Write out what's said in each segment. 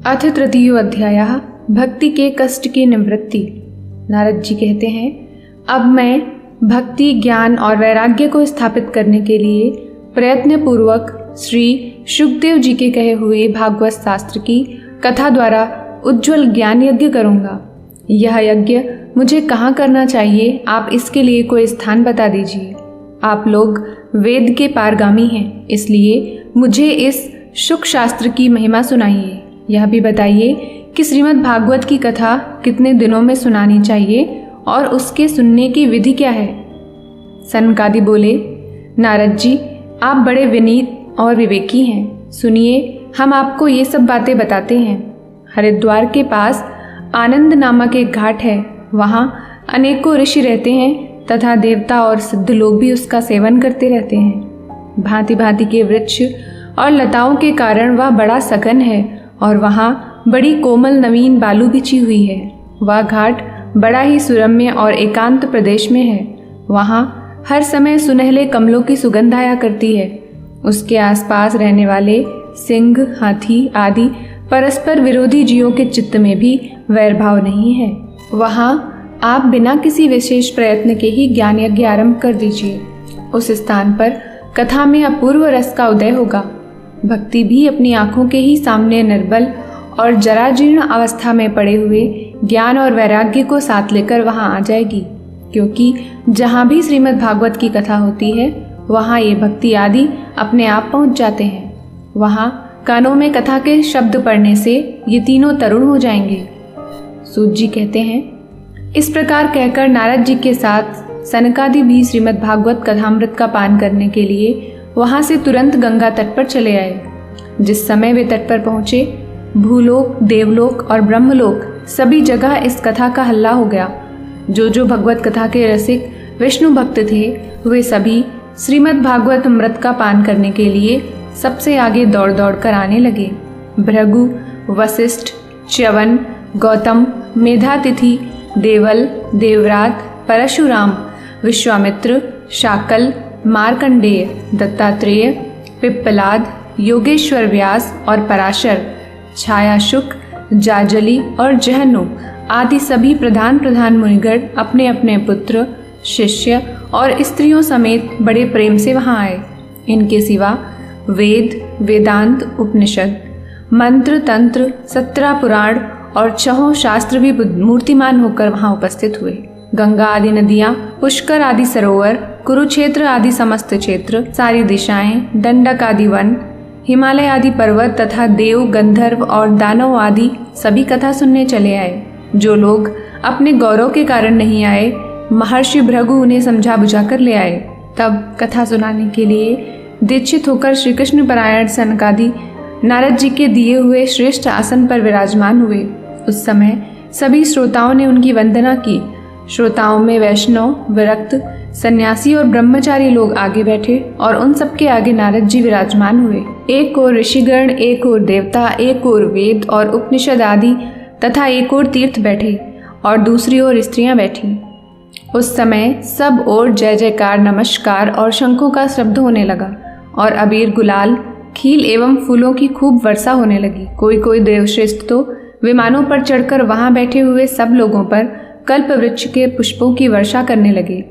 अथ तृतीयो अध्यायः भक्ति के कष्ट की निवृत्ति। नारद जी कहते हैं, अब मैं भक्ति, ज्ञान और वैराग्य को स्थापित करने के लिए प्रयत्न पूर्वक श्री शुकदेव जी के कहे हुए भागवत शास्त्र की कथा द्वारा उज्ज्वल ज्ञान यज्ञ करूँगा। यह यज्ञ मुझे कहाँ करना चाहिए, आप इसके लिए कोई स्थान बता दीजिए। आप लोग वेद के पारगामी हैं, इसलिए मुझे इस शुक शास्त्र की महिमा सुनाइए। यह भी बताइए कि श्रीमद् भागवत की कथा कितने दिनों में सुनानी चाहिए और उसके सुनने की विधि क्या है। सनकादि बोले, नारद जी, आप बड़े विनीत और विवेकी हैं। सुनिए, हम आपको ये सब बातें बताते हैं। हरिद्वार के पास आनंद नामक एक घाट है। वहाँ अनेकों ऋषि रहते हैं तथा देवता और सिद्ध लोग भी उसका सेवन करते रहते हैं। भांति भांति के वृक्ष और लताओं के कारण वह बड़ा सघन है और वहाँ बड़ी कोमल नवीन बालू बिछी हुई है। वह घाट बड़ा ही सुरम्य और एकांत प्रदेश में है। वहाँ हर समय सुनहले कमलों की सुगंध आया करती है। उसके आसपास रहने वाले सिंह, हाथी आदि परस्पर विरोधी जीवों के चित्त में भी वैरभाव नहीं है। वहाँ आप बिना किसी विशेष प्रयत्न के ही ज्ञान यज्ञ आरंभ कर दीजिए। उस स्थान पर कथा में अपूर्व रस का उदय होगा। भक्ति भी अपनी आंखों के ही सामने निर्बल और जराजीर्ण अवस्था में पड़े हुए ज्ञान और वैराग्य को साथ लेकर वहाँ आ जाएगी, क्योंकि जहाँ भी श्रीमद् भागवत की कथा होती है वहाँ ये भक्ति आदि अपने आप पहुँच जाते हैं। वहाँ कानों में कथा के शब्द पढ़ने से ये तीनों तरुण हो जाएंगे। सूत जी कहते हैं, इस प्रकार कहकर नारद जी के साथ सनकादि भी श्रीमद् भागवत कथामृत का पान करने के लिए वहां से तुरंत गंगा तट पर चले आए। जिस समय वे तट पर पहुंचे, भूलोक, देवलोक और ब्रह्मलोक सभी जगह इस कथा का हल्ला हो गया। जो भगवत कथा के रसिक विष्णु भक्त थे, वे सभी श्रीमद् भागवत अमृत का पान करने के लिए सबसे आगे दौड़ दौड़ कर आने लगे। भृगु, वशिष्ठ, च्यवन, गौतम, मेधातिथि, देवल, देवरात, परशुराम, विश्वामित्र, शाकल, मार्कंडेय, दत्तात्रेय, पिप्पलाद, योगेश्वर व्यास और पराशर, छायाशुक, जाजली और जहनु आदि सभी प्रधान मुनिगण अपने अपने पुत्र, शिष्य और स्त्रियों समेत बड़े प्रेम से वहां आए। इनके सिवा वेद, वेदांत, उपनिषद, मंत्र, तंत्र, 17 पुराण और 6 शास्त्र भी मूर्तिमान होकर वहां उपस्थित हुए। गंगा आदि नदियां, पुष्कर आदि सरोवर, कुरुक्षेत्र आदि समस्त क्षेत्र, सारी दिशाएं, दंडक आदि वन, हिमालय आदि पर्वत तथा देव, गंधर्व और दानव आदि सभी कथा सुनने चले आए। जो लोग अपने गौरव के कारण नहीं आए, महर्षि भृगु उन्हें समझा बुझा कर ले आए। तब कथा सुनाने के लिए दीक्षित होकर श्री कृष्ण परायण सनकादि नारद जी के दिए हुए श्रेष्ठ आसन पर विराजमान हुए। उस समय सभी श्रोताओं ने उनकी वंदना की। श्रोताओं में वैष्णव, विरक्त, सन्यासी और ब्रह्मचारी लोग आगे बैठे और उन सबके आगे नारद जी विराजमान हुए। एक ओर ऋषिगण, एक ओर देवता, एक ओर वेद और उपनिषद आदि तथा एक ओर तीर्थ बैठे और दूसरी ओर स्त्रियां बैठी। उस समय सब ओर जय जयकार, नमस्कार और शंखों का शब्द होने लगा और अबीर, गुलाल, खील एवं फूलों की खूब वर्षा होने लगी। कोई देवश्रेष्ठ तो विमानों पर चढ़कर वहां बैठे हुए सब लोगों पर कल्प वृक्ष के पुष्पों की वर्षा करने लगे।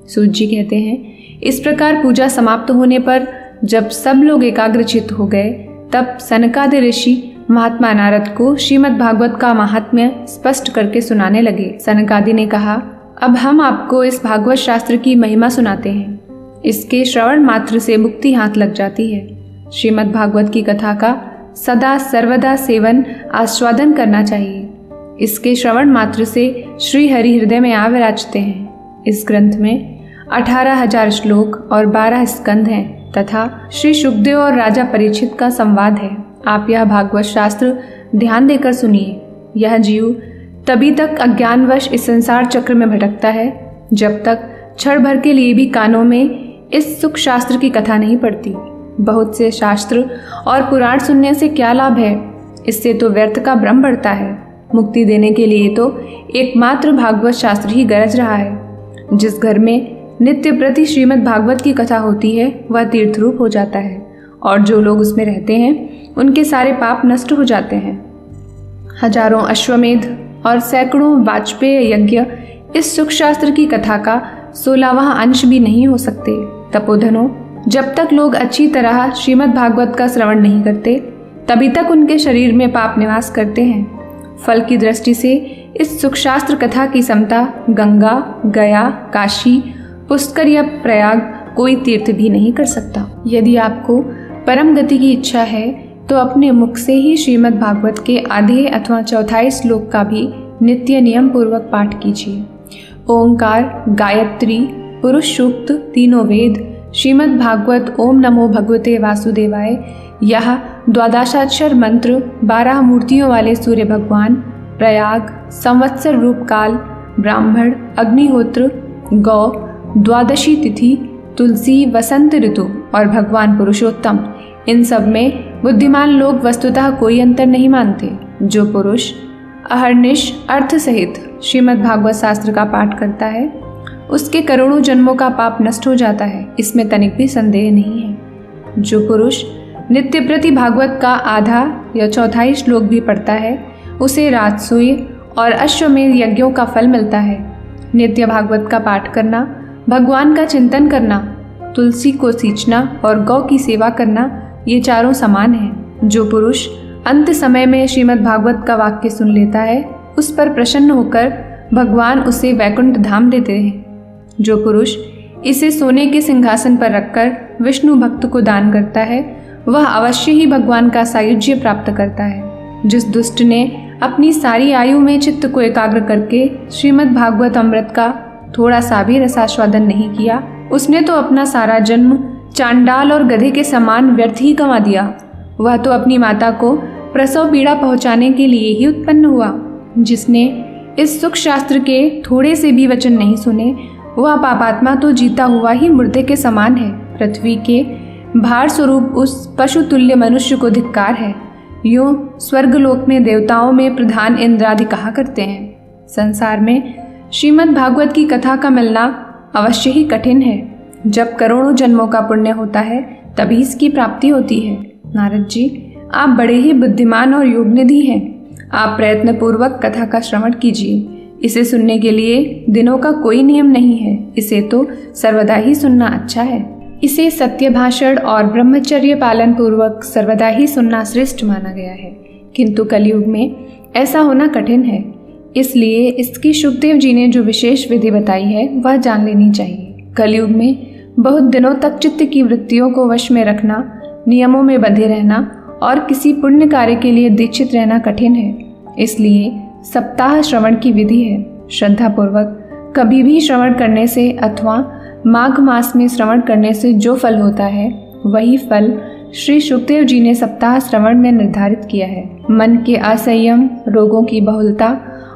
सूत जी कहते हैं, इस प्रकार पूजा समाप्त होने पर जब सब लोग एकाग्रचित्त हो गए, तब सनकादि ऋषि महात्मा नारद को श्रीमद् भागवत का महात्म्य स्पष्ट करके सुनाने लगे। सनकादि ने कहा, अब हम आपको इस भागवत शास्त्र की महिमा सुनाते हैं। इसके श्रवण मात्र से मुक्ति हाथ लग जाती है। श्रीमद् भागवत की कथा का सदा सर्वदा सेवन आस्वादन करना चाहिए। इसके श्रवण मात्र से श्री हरि हृदय में आ विराजते हैं। इस ग्रंथ में 18,000 श्लोक और 12 स्कंध हैं तथा श्री शुकदेव और राजा परीक्षित का संवाद है। आप यह भागवत शास्त्र ध्यान देकर सुनिए। यह जीव तभी तक अज्ञानवश इस संसार चक्र में भटकता है जब तक क्षण भर के लिए भी कानों में इस सुख शास्त्र की कथा नहीं पड़ती। बहुत से शास्त्र और पुराण सुनने से क्या लाभ है? इससे तो व्यर्थ का भ्रम बढ़ता है। मुक्ति देने के लिए तो एकमात्र भागवत शास्त्र ही गरज रहा है। जिस घर में नित्य प्रति श्रीमद् भागवत की कथा होती है वह तीर्थ रूप हो जाता है और जो लोग उसमें रहते हैं उनके सारे पाप नष्ट हो जाते हैं। हजारों अश्वमेध और सैकड़ों वाजपेय यज्ञ इस सुख शास्त्र की कथा का 16वां अंश भी नहीं हो सकते। तपोधनों, जब तक लोग अच्छी तरह श्रीमद् भागवत का श्रवण नहीं करते तभी तक उनके शरीर में पाप निवास करते हैं। फल की दृष्टि से इस सुख शास्त्र कथा की समता गंगा, गया, काशी, पुष्कर या प्रयाग कोई तीर्थ भी नहीं कर सकता। यदि आपको परम गति की इच्छा है तो अपने मुख से ही श्रीमद् भागवत के आधे अथवा चौथाई श्लोक का भी नित्य नियम पूर्वक पाठ कीजिए। ओंकार, गायत्री, पुरुष सूक्त, तीनों वेद, श्रीमद् भागवत, ओम नमो भगवते वासुदेवाय, यह द्वादशाक्षर मंत्र, 12 मूर्तियों वाले सूर्य भगवान, प्रयाग, संवत्सर रूप काल, ब्राह्मण, अग्निहोत्र, गौ, द्वादशी तिथि, तुलसी, वसंत ऋतु और भगवान पुरुषोत्तम, इन सब में बुद्धिमान लोग वस्तुतः कोई अंतर नहीं मानते। जो पुरुष अहर्निश अर्थ सहित श्रीमद् भागवत शास्त्र का पाठ करता है उसके करोड़ों जन्मों का पाप नष्ट हो जाता है, इसमें तनिक भी संदेह नहीं है। जो पुरुष नित्य प्रति भागवत का आधा या चौथाई श्लोक भी पढ़ता है उसे राजसूय और अश्वमेध यज्ञों का फल मिलता है। नित्य भागवत का पाठ करना, भगवान का चिंतन करना, तुलसी को सींचना और गौ की सेवा करना, ये चारों समान हैं। जो पुरुष अंत समय में श्रीमद् भागवत का वाक्य सुन लेता है उस पर प्रसन्न होकर भगवान उसे वैकुंठ धाम देते हैं। जो पुरुष इसे सोने के सिंहासन पर रखकर विष्णु भक्त को दान करता है वह अवश्य ही भगवान का सायुज्य प्राप्त करता है। जिस दुष्ट ने अपनी सारी आयु में चित्त को एकाग्र करके श्रीमद् भागवत अमृत का थोड़ा सा भी रसास्वादन नहीं किया उसने तो अपना सारा जन्म चांडाल और गधे के समान व्यर्थ ही गंवा दिया। वह तो अपनी माता को प्रसव पीड़ा पहुंचाने के लिए ही उत्पन्न हुआ। जिसने इस सुख शास्त्र के थोड़े से भी वचन नहीं सुने वह पापात्मा तो जीता हुआ ही मुर्दे के समान है। पृथ्वी के भार स्वरूप उस पशु तुल्य मनुष्य को धिक्कार है। यूं स्वर्गलोक में देवताओं में प्रधान इंद्रादि कहा करते हैं। संसार में श्रीमद् भागवत की कथा का मिलना अवश्य ही कठिन है। जब करोड़ों जन्मों का पुण्य होता है तभी इसकी प्राप्ति होती है। नारद जी, आप बड़े ही बुद्धिमान और योगनिधि हैं। आप प्रयत्न पूर्वक कथा का श्रवण कीजिए। इसे सुनने के लिए दिनों का कोई नियम नहीं है, इसे तो सर्वदा ही सुनना अच्छा है। इसे सत्य भाषण और ब्रह्मचर्य पालन पूर्वक सर्वदा ही सुनना श्रेष्ठ माना गया है, किंतु कलयुग में ऐसा होना कठिन है। इसलिए इसकी शुकदेव जी ने जो विशेष विधि बताई है वह जान लेनी चाहिए। कलयुग में बहुत दिनों तक चित्त की वृत्तियों को वश में रखना, नियमों में बंधे रहना और किसी पुण्य कार्य के लिए दीक्षित रहना कठिन है। इसलिए सप्ताह श्रवण की विधि है। श्रद्धा पूर्वक कभी भी श्रवण करने से अथवा माघ मास में श्रवण करने से जो फल होता है वही फल श्री शुकदेव जी ने सप्ताह श्रवण में निर्धारित किया है। मन के असंयम, रोगों की बहुलता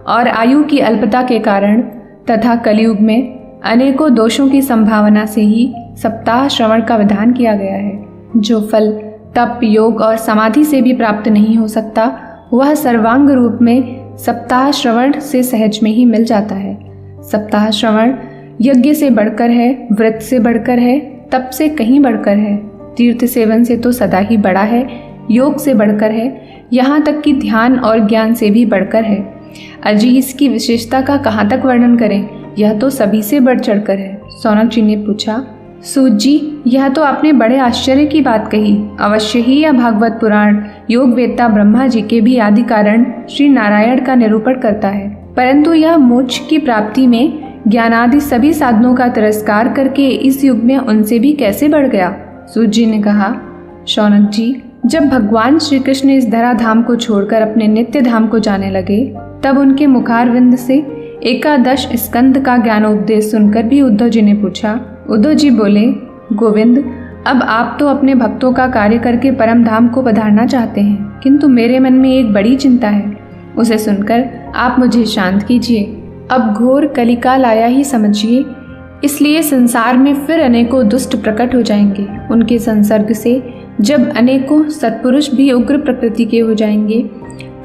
और आयु की अल्पता के कारण तथा कलयुग में अनेकों दोषों की संभावना से ही सप्ताह श्रवण का विधान किया गया है। जो फल तप, योग और समाधि से भी प्राप्त नहीं हो सकता वह सर्वांग रूप में सप्ताह श्रवण से सहज में ही मिल जाता है। सप्ताह श्रवण यज्ञ से बढ़कर है, व्रत से बढ़कर है, तप से कहीं बढ़कर है, तीर्थ सेवन से तो सदा ही बड़ा है, योग से बढ़कर है, यहाँ तक कि ध्यान और ज्ञान से भी बढ़कर है। अजी इसकी विशेषता का कहाँ तक वर्णन करें, यह तो सभी से बढ़ चढ़कर है। सौनक जी ने पूछा, सूत जी, यह तो आपने बड़े आश्चर्य की बात कही। अवश्य ही यह भागवत पुराण योग वेत्ता ब्रह्मा जी के भी आदि कारण श्री नारायण का निरूपण करता है, परंतु यह मोक्ष की प्राप्ति में ज्ञानादि सभी साधनों का तिरस्कार करके इस युग में उनसे भी कैसे बढ़ गया। सूत जी ने कहा, शौनक जी, जब भगवान श्री कृष्ण इस धरा धाम को छोड़कर अपने नित्य धाम को जाने लगे तब उनके मुखारविंद से एकादश स्कंद का ज्ञानोपदेश सुनकर भी उद्धव जी ने पूछा। उद्धव जी बोले, गोविंद, अब आप तो अपने भक्तों का कार्य करके परम धाम को पधारना चाहते हैं, किंतु मेरे मन में एक बड़ी चिंता है, उसे सुनकर आप मुझे शांत कीजिए। अब घोर कलिकाल आया ही समझिए, इसलिए संसार में फिर अनेकों दुष्ट प्रकट हो जाएंगे। उनके संसर्ग से जब अनेकों सत्पुरुष भी उग्र प्रकृति के हो जाएंगे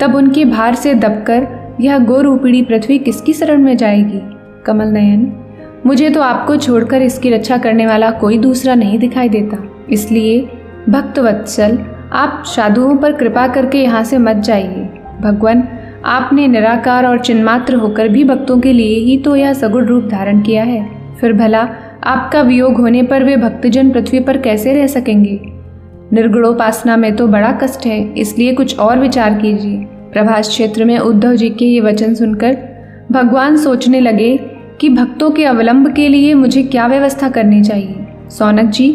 तब उनके भार से दबकर यह गौरूपिणी पृथ्वी किसकी शरण में जाएगी। कमल नयन, मुझे तो आपको छोड़कर इसकी रक्षा करने वाला कोई दूसरा नहीं दिखाई देता, इसलिए भक्तवत्सल आप साधुओं पर कृपा करके यहाँ से मत जाइए। भगवान, आपने निराकार और चिन्मात्र होकर भी भक्तों के लिए ही तो यह सगुण रूप धारण किया है। फिर भला आपका वियोग होने पर वे भक्तजन पृथ्वी पर कैसे रह सकेंगे? निर्गुणोपासना में तो बड़ा कष्ट है, इसलिए कुछ और विचार कीजिए। प्रभास क्षेत्र में उद्धव जी के ये वचन सुनकर भगवान सोचने लगे कि भक्तों के अवलंब के लिए मुझे क्या व्यवस्था करनी चाहिए। सौनक जी,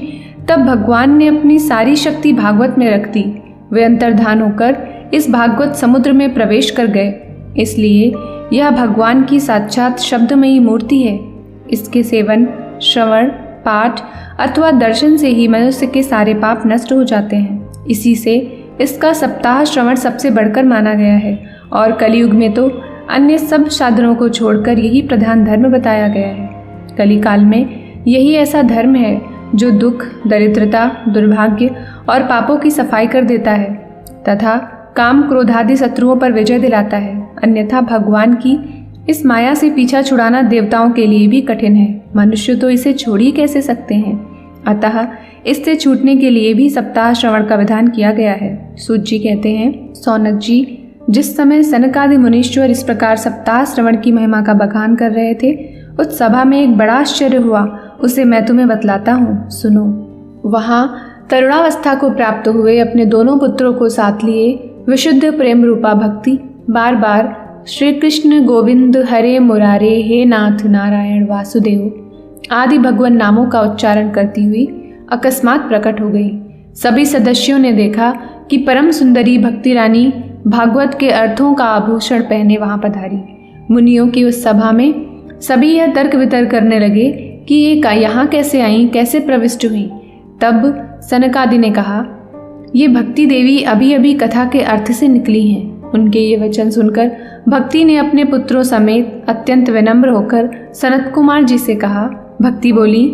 तब भगवान ने अपनी सारी शक्ति भागवत में रख दी। वे अंतर्धान होकर इस भागवत समुद्र में प्रवेश कर गए। इसलिए यह भगवान की साक्षात शब्दमयी मूर्ति है। इसके सेवन, श्रवण, पाठ अथवा दर्शन से ही मनुष्य के सारे पाप नष्ट हो जाते हैं। इसी से इसका सप्ताह श्रवण सबसे बढ़कर माना गया है और कलयुग में तो अन्य सब साधनों को छोड़कर यही प्रधान धर्म बताया गया है। कलिकाल में यही ऐसा धर्म है जो दुख, दरिद्रता, दुर्भाग्य और पापों की सफाई कर देता है तथा काम, क्रोध आदि शत्रुओं पर विजय दिलाता है। अन्यथा भगवान की इस माया से पीछा छुड़ाना देवताओं के लिए भी कठिन है। मनुष्य तो इसे छोड़ ही कैसे सकते हैं। अतः इससे छूटने के लिए भी सप्ताह श्रवण का विधान किया गया है। सूत जी कहते हैं, सौनक जी, जिस समय सनकादि मुनीश्वर इस प्रकार सप्ताह श्रवण की महिमा का बखान कर रहे थे, उस सभा में एक बड़ा आश्चर्य हुआ। उसे मैं तुम्हें बतलाता हूँ, सुनो। वहाँ तरुणावस्था को प्राप्त हुए अपने दोनों पुत्रों को साथ लिए विशुद्ध प्रेम रूपा भक्ति बार बार श्री कृष्ण गोविंद हरे मुरारे, हे नाथ नारायण वासुदेव आदि भगवान नामों का उच्चारण करती हुई अकस्मात प्रकट हो गई। सभी सदस्यों ने देखा कि परम सुंदरी भक्ति रानी भागवत के अर्थों का आभूषण पहने वहां पधारी। मुनियों की उस सभा में सभी यह तर्क वितर्क करने लगे कि ये यहाँ कैसे आई, कैसे प्रविष्ट हुई। तब सनकादि ने कहा, ये भक्ति देवी अभी अभी कथा के अर्थ से निकली हैं। उनके ये वचन सुनकर भक्ति ने अपने पुत्रों समेत अत्यंत विनम्र होकर सनत कुमार जी से कहा। भक्ति बोली,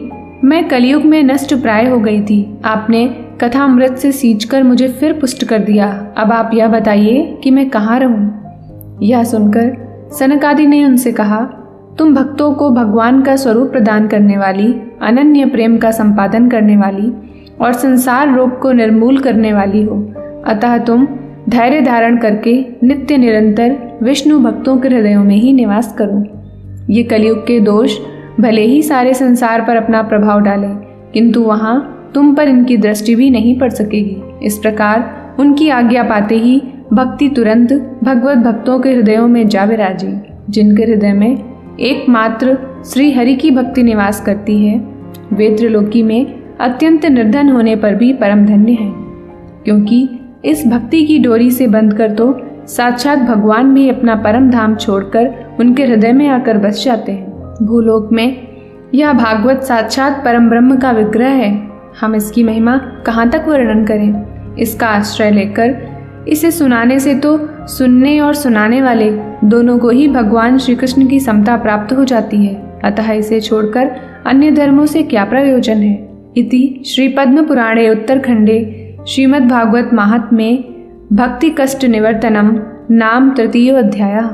मैं कलयुग में नष्ट प्राय हो गई थी। आपने कथा अमृत से सींचकर मुझे फिर पुष्ट कर दिया। अब आप यह बताइए कि मैं कहाँ रहूं। यह सुनकर सनकादि ने उनसे कहा, तुम भक्तों को भगवान का स्वरूप प्रदान करने वाली, अनन्य प्रेम का संपादन करने वाली और संसार रोग को निर्मूल करने वाली हो। अतः तुम धैर्य धारण करके नित्य निरंतर विष्णु भक्तों के हृदयों में ही निवास करो। ये कलयुग के दोष भले ही सारे संसार पर अपना प्रभाव डालें, किंतु वहाँ तुम पर इनकी दृष्टि भी नहीं पड़ सकेगी। इस प्रकार उनकी आज्ञा पाते ही भक्ति तुरंत भगवत भक्तों के हृदयों में जा विराजी। जिनके हृदय में एकमात्र श्री हरि की भक्ति निवास करती है, वे त्रिलोकी में अत्यंत निर्धन होने पर भी परम धन्य हैं, क्योंकि इस भक्ति की डोरी से बंधकर तो साक्षात भगवान भी अपना परम धाम छोड़कर उनके हृदय में आकर बस जाते हैं। भूलोक में यह भागवत साक्षात परम ब्रह्म का विग्रह है। हम इसकी महिमा कहाँ तक वर्णन करें। इसका आश्रय लेकर इसे सुनाने से तो सुनने और सुनाने वाले दोनों को ही भगवान श्री कृष्ण की समता प्राप्त हो जाती है। अतः इसे छोड़कर अन्य धर्मों से क्या प्रयोजन है। इति श्री पद्म पुराणे उत्तरखंडे श्रीमद्भागवत महात्म्ये भक्ति कष्ट निवर्तनम नाम तृतीयो अध्यायः।